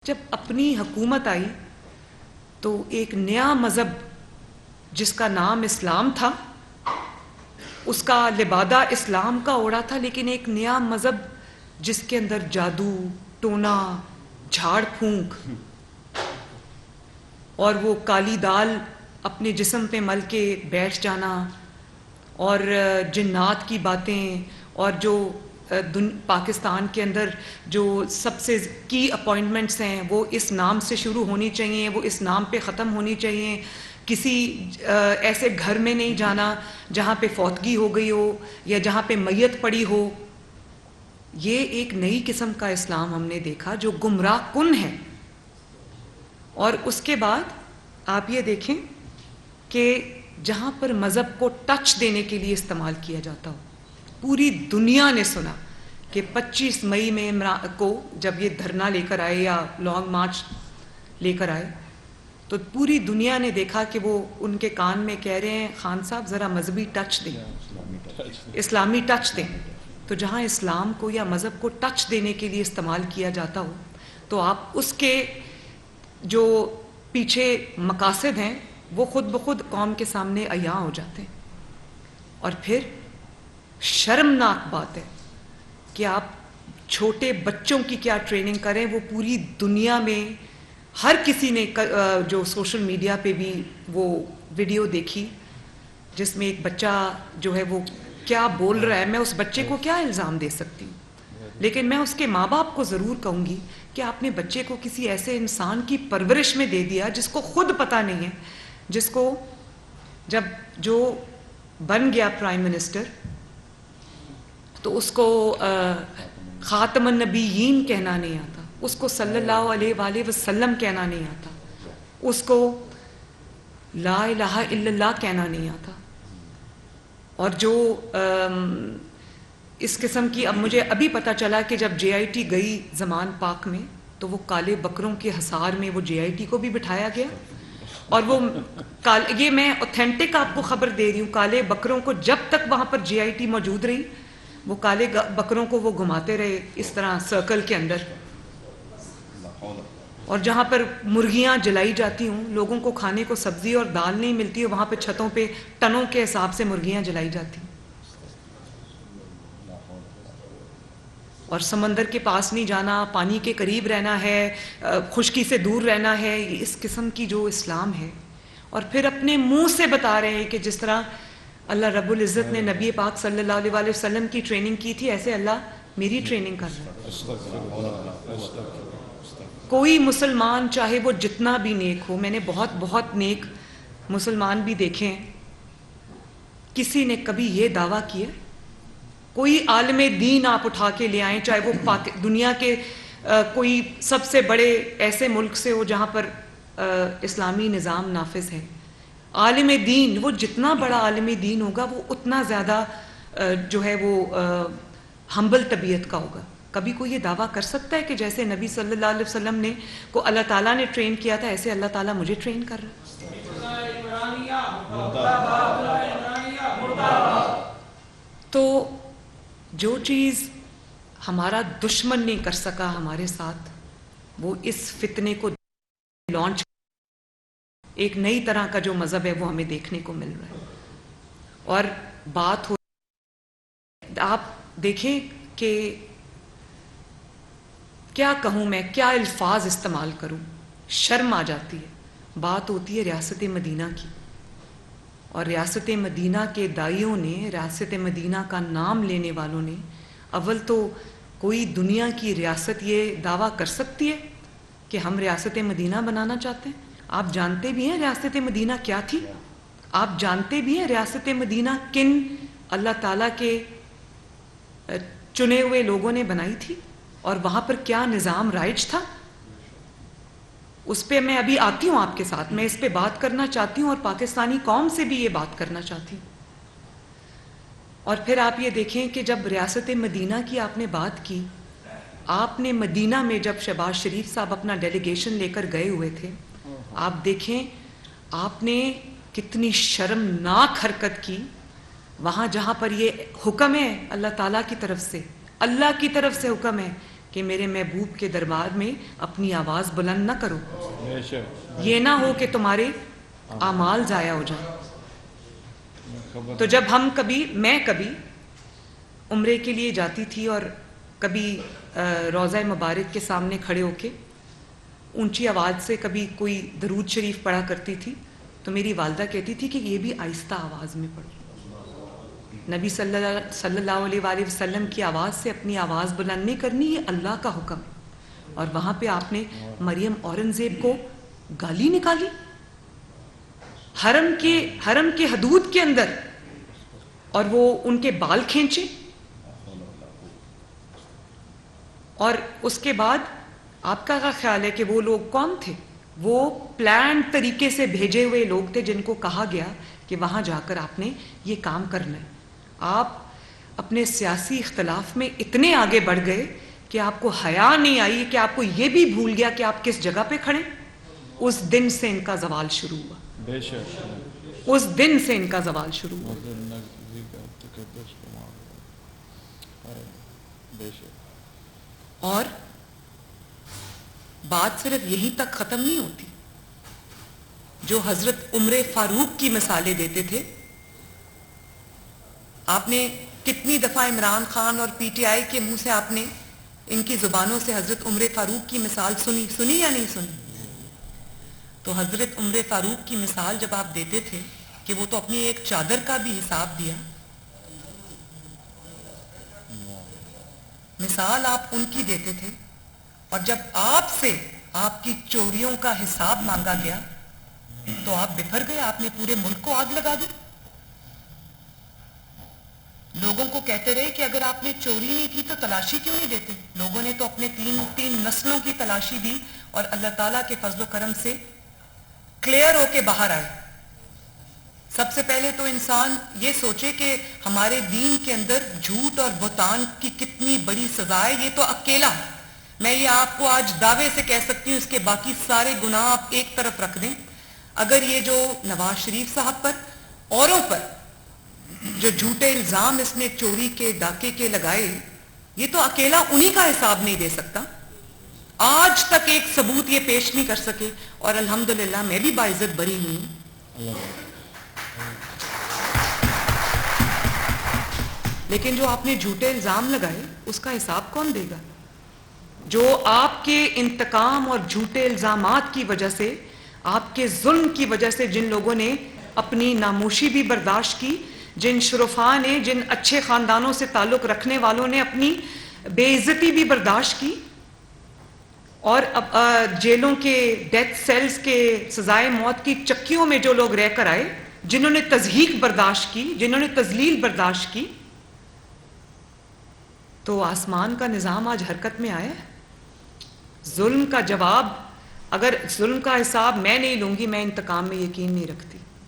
جب اپنی حکومت آئی تو ایک نیا مذہب جس کا نام اسلام تھا، اس کا لبادہ اسلام کا اوڑا تھا، لیکن ایک نیا مذہب جس کے اندر جادو، ٹونا، جھاڑ پھونک اور وہ کالی دال اپنے جسم پہ مل کے بیٹھ جانا اور جنات کی باتیں، اور جو پاکستان کے اندر جو سب سے کی اپوائنٹمنٹس ہیں وہ اس نام سے شروع ہونی چاہیے، وہ اس نام پہ ختم ہونی چاہیے، کسی ایسے گھر میں نہیں جانا جہاں پہ فوتگی ہو گئی ہو یا جہاں پہ میت پڑی ہو۔ یہ ایک نئی قسم کا اسلام ہم نے دیکھا جو گمراہ کن ہے۔ اور اس کے بعد آپ یہ دیکھیں کہ جہاں پر مذہب کو ٹچ دینے کے لیے استعمال کیا جاتا ہو، پوری دنیا نے سنا کہ 25 مئی میں کو جب یہ دھرنا لے کر آئے یا لانگ مارچ لے کر آئے تو پوری دنیا نے دیکھا کہ وہ ان کے کان میں کہہ رہے ہیں خان صاحب ذرا مذہبی ٹچ دیں، اسلامی ٹچ دیں۔ تو جہاں اسلام کو یا مذہب کو ٹچ دینے کے لیے استعمال کیا جاتا ہو تو آپ اس کے جو پیچھے مقاصد ہیں وہ خود بخود قوم کے سامنے عیاں ہو جاتے ہیں۔ اور پھر شرمناک بات ہے کہ آپ چھوٹے بچوں کی کیا ٹریننگ کریں، وہ پوری دنیا میں ہر کسی نے جو سوشل میڈیا پہ بھی وہ ویڈیو دیکھی جس میں ایک بچہ جو ہے وہ کیا بول رہا ہے۔ میں اس بچے کو کیا الزام دے سکتی ہوں، لیکن میں اس کے ماں باپ کو ضرور کہوں گی کہ آپ نے بچے کو کسی ایسے انسان کی پرورش میں دے دیا جس کو خود پتہ نہیں ہے، جس کو جب جو بن گیا پرائم منسٹر تو اس کو خاتم النبیین کہنا نہیں آتا، اس کو صلی اللہ علیہ وآلہ وسلم کہنا نہیں آتا، اس کو لا الہ الا اللہ کہنا نہیں آتا۔ اور جو اس قسم کی، اب مجھے ابھی پتہ چلا کہ جب جے آئی ٹی گئی زمان پاک میں تو وہ کالے بکروں کے حصار میں وہ جے آئی ٹی کو بھی بٹھایا گیا، اور وہ یہ میں اوتھینٹک آپ کو خبر دے رہی ہوں، کالے بکروں کو جب تک وہاں پر جے آئی ٹی موجود رہی وہ کالے بکروں کو وہ گھماتے رہے اس طرح سرکل کے اندر، اور جہاں پر مرغیاں جلائی جاتی ہوں، لوگوں کو کھانے کو سبزی اور دال نہیں ملتی، وہاں پہ چھتوں پہ ٹنوں کے حساب سے مرغیاں جلائی جاتی، اور سمندر کے پاس نہیں جانا، پانی کے قریب رہنا ہے، خشکی سے دور رہنا ہے۔ اس قسم کی جو اسلام ہے، اور پھر اپنے منہ سے بتا رہے ہیں کہ جس طرح اللہ رب العزت نے نبی پاک صلی اللہ علیہ وآلہ وسلم کی ٹریننگ کی تھی ایسے اللہ میری ٹریننگ کر رہا ہے۔ کوئی مسلمان چاہے وہ جتنا بھی نیک ہو، میں نے بہت بہت نیک مسلمان بھی دیکھے ہیں، کسی نے کبھی یہ دعویٰ کیا؟ کوئی عالم دین آپ اٹھا کے لے آئیں، چاہے وہ دنیا کے کوئی سب سے بڑے ایسے ملک سے ہو جہاں پر اسلامی نظام نافذ ہے، عالم دین وہ جتنا بڑا عالم دین ہوگا وہ اتنا زیادہ جو ہے وہ ہمبل طبیعت کا ہوگا۔ کبھی کوئی یہ دعویٰ کر سکتا ہے کہ جیسے نبی صلی اللہ علیہ وسلم نے کو اللہ تعالیٰ نے ٹرین کیا تھا ایسے اللہ تعالیٰ مجھے ٹرین کر رہا ہے؟ تو جو چیز ہمارا دشمن نہیں کر سکا ہمارے ساتھ، وہ اس فتنے کو لانچ، ایک نئی طرح کا جو مذہب ہے وہ ہمیں دیکھنے کو مل رہا ہے۔ اور بات ہو، آپ دیکھیں کہ کیا کہوں میں، کیا الفاظ استعمال کروں، شرم آ جاتی ہے۔ بات ہوتی ہے ریاست مدینہ کی، اور ریاست مدینہ کے دائیوں نے، ریاست مدینہ کا نام لینے والوں نے، اول تو کوئی دنیا کی ریاست یہ دعویٰ کر سکتی ہے کہ ہم ریاست مدینہ بنانا چاہتے ہیں؟ آپ جانتے بھی ہیں ریاست مدینہ کیا تھی؟ آپ جانتے بھی ہیں ریاست مدینہ کن اللہ تعالیٰ کے چنے ہوئے لوگوں نے بنائی تھی، اور وہاں پر کیا نظام رائج تھا؟ اس پہ میں ابھی آتی ہوں آپ کے ساتھ، میں اس پہ بات کرنا چاہتی ہوں اور پاکستانی قوم سے بھی یہ بات کرنا چاہتی ہوں۔ اور پھر آپ یہ دیکھیں کہ جب ریاست مدینہ کی آپ نے بات کی، آپ نے مدینہ میں جب شہباز شریف صاحب اپنا ڈیلیگیشن لے کر گئے ہوئے تھے، آپ دیکھیں آپ نے کتنی شرمناک حرکت کی وہاں جہاں پر یہ حکم ہے اللہ تعالیٰ کی طرف سے، اللہ کی طرف سے حکم ہے کہ میرے محبوب کے دربار میں اپنی آواز بلند نہ کرو، بے شک یہ نہ ہو کہ تمہارے اعمال ضائع ہو جائیں۔ خبر تو جب میں کبھی عمرے کے لیے جاتی تھی اور کبھی روضہ مبارک کے سامنے کھڑے ہو کے اونچی آواز سے کبھی کوئی درود شریف پڑھا کرتی تھی تو میری والدہ کہتی تھی کہ یہ بھی آہستہ آواز میں پڑھو۔ نبی صلی اللہ علیہ وآلہ وسلم کی آواز سے اپنی آواز بلند نہیں کرنی، یہ اللہ کا حکم ہے۔ اور وہاں پہ آپ نے مریم اورنگزیب کو گالی نکالی حرم کے حدود کے اندر، اور وہ ان کے بال کھینچے، اور اس کے بعد آپ کا کیا خیال ہے کہ وہ لوگ کون تھے؟ وہ پلانڈ طریقے سے بھیجے ہوئے لوگ تھے جن کو کہا گیا کہ وہاں جا کر آپ نے یہ کام کرنا ہے۔ آپ اپنے سیاسی اختلاف میں اتنے آگے بڑھ گئے کہ آپ کو حیا نہیں آئی، کہ آپ کو یہ بھی بھول گیا کہ آپ کس جگہ پہ کھڑے۔ اس دن سے ان کا زوال شروع ہوا، بے شک اس دن سے ان کا زوال شروع ہوا۔ بے شک اور بات صرف یہیں تک ختم نہیں ہوتی۔ جو حضرت عمر فاروق کی مثالیں دیتے تھے، آپ نے کتنی دفعہ عمران خان اور پی ٹی آئی کے منہ سے آپ نے ان کی زبانوں سے حضرت عمر فاروق کی مثال سنی یا نہیں سنی؟ تو حضرت عمر فاروق کی مثال جب آپ دیتے تھے کہ وہ تو اپنی ایک چادر کا بھی حساب دیا، مثال آپ ان کی دیتے تھے، اور جب آپ سے آپ کی چوریوں کا حساب مانگا گیا تو آپ بفر گئے، آپ نے پورے ملک کو آگ لگا دی۔ لوگوں کو کہتے رہے کہ اگر آپ نے چوری نہیں کی تو تلاشی کیوں نہیں دیتے؟ لوگوں نے تو اپنے تین نسلوں کی تلاشی دی اور اللہ تعالیٰ کے فضل و کرم سے کلیئر ہو کے باہر آئے۔ سب سے پہلے تو انسان یہ سوچے کہ ہمارے دین کے اندر جھوٹ اور بہتان کی کتنی بڑی سزا ہے۔ یہ تو اکیلا، میں یہ آپ کو آج دعوے سے کہہ سکتی ہوں، اس کے باقی سارے گناہ آپ ایک طرف رکھ دیں، اگر یہ جو نواز شریف صاحب پر، اوروں پر جو جھوٹے الزام اس نے چوری کے ڈاکے کے لگائے، یہ تو اکیلا انہی کا حساب نہیں دے سکتا۔ آج تک ایک ثبوت یہ پیش نہیں کر سکے، اور الحمدللہ میں بھی باعزت بری ہوں۔ لیکن جو آپ نے جھوٹے الزام لگائے اس کا حساب کون دے گا؟ جو آپ کے انتقام اور جھوٹے الزامات کی وجہ سے، آپ کے ظلم کی وجہ سے جن لوگوں نے اپنی ناموشی بھی برداشت کی، جن شرفاء نے، جن اچھے خاندانوں سے تعلق رکھنے والوں نے اپنی بے عزتی بھی برداشت کی، اور جیلوں کے ڈیتھ سیلز کے سزائے موت کی چکیوں میں جو لوگ رہ کر آئے، جنہوں نے تضحیک برداشت کی، جنہوں نے تذلیل برداشت کی، تو آسمان کا نظام آج حرکت میں آیا ہے۔ ظلم کا جواب، اگر ظلم کا حساب میں نہیں لوں گی، میں انتقام میں یقین نہیں رکھتی۔